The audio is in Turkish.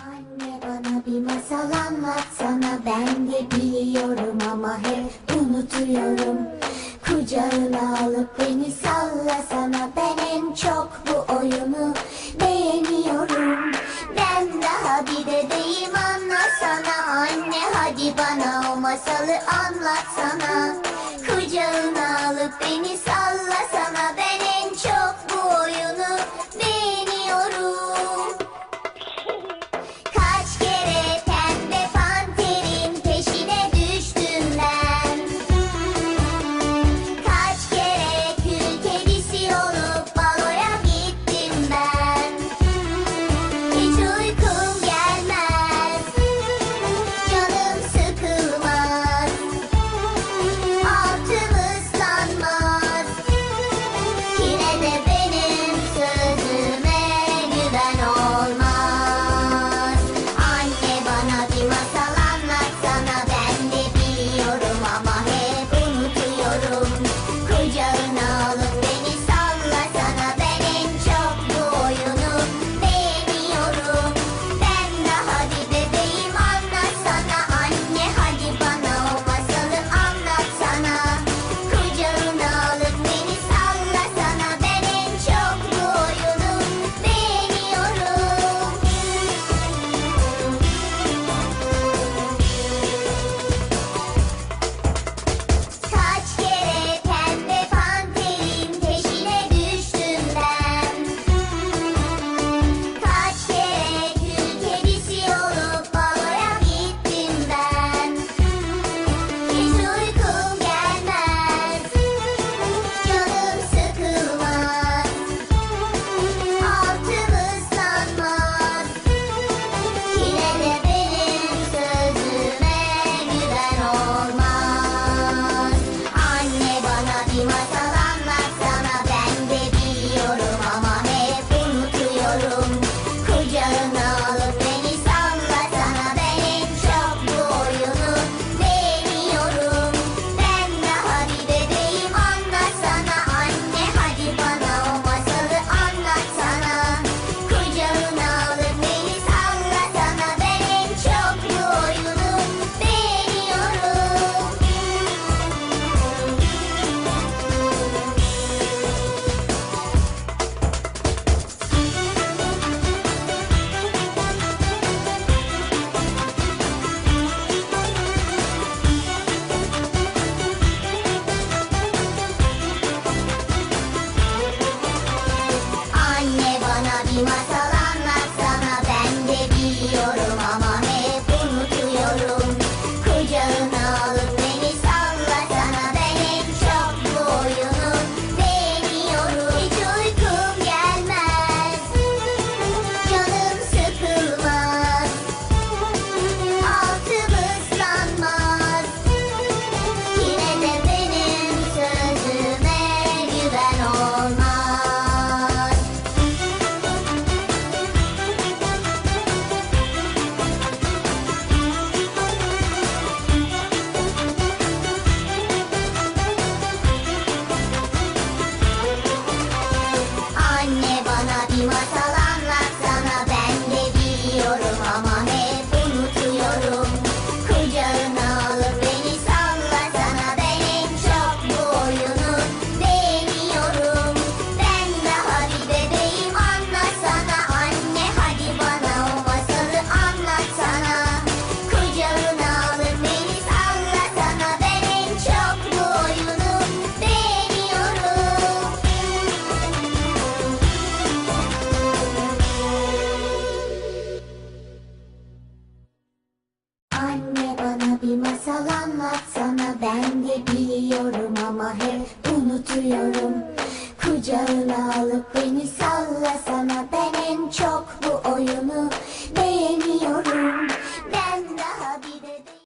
Anne bana bir masal anlatsana, ben de biliyorum ama hep unutuyorum. Kucağına alıp beni sallasana, ben en çok bu oyunu beğeniyorum. Ben daha bir bebeğim, anlasana anne, hadi bana o masalı anlatsana. Kucağına alıp beni sallasana, ben en çok bu oyunu beğeniyorum. Kaç kere pembe panterin peşine düştüm ben. Kaç kere kül kedisi olup baloya gittim ben. Hiç uykum gelmez, canım sıkılmaz, altım ıslanmaz. Yine de benim sözüme güven olmaz. Anne bana bir masal anlatsana, ben de biliyorum ama hep unutuyorum. Kucağına alıp beni sallasana, ben en çok bu oyunu beğeniyorum. Ben daha bir bebeğim, anlatsana anne, hadi bana o masalı anlatsana. Kucağına alıp beni sallasana, ben en çok bu oyunu beğeniyorum. Kaç kere pembe panterin peşine düştüm ben. Kaç kere kül kedisi olup baloya gittim ben. Hiç uykum gelmez, canım sıkılmaz, altım ıslanmaz. Yine de benim sözüme güven olmaz. Anne bana bir masal anlatsana, ben de biliyorum ama hep unutuyorum. Kucağına alıp beni sallasana, ben en çok bu oyunu beğeniyorum. Ben daha bir bebeğim, anlatsana anne, hadi bana o masalı anlatsana. Kucağına alıp beni sallasana, ben en çok bu oyunu beğeniyorum. Anne bana bir masal anlatsana, ben de biliyorum ama hep unutuyorum. Kucağına alıp beni sallasana, ben en çok bu oyunu beğeniyorum. Hiç uykum gelmez, canım sıkılmaz, altım ıslanmaz. Yine de benim sözüme güven olmaz. Anne bana bir masal anlatsana, ben de biliyorum ama hep unutuyorum. Kucağına alıp beni sallasana, ben en çok bu oyunu beğeniyorum. Ben daha bir bebeğim, anlatsana anne, hadi bana o masalı anlatsana. Kucağına alıp beni sallasana, ben en çok bu oyunu beğeniyorum. Anne bana bir masal anlatsana, ben de biliyorum ama hep unutuyorum. Kucağına alıp beni sallasana.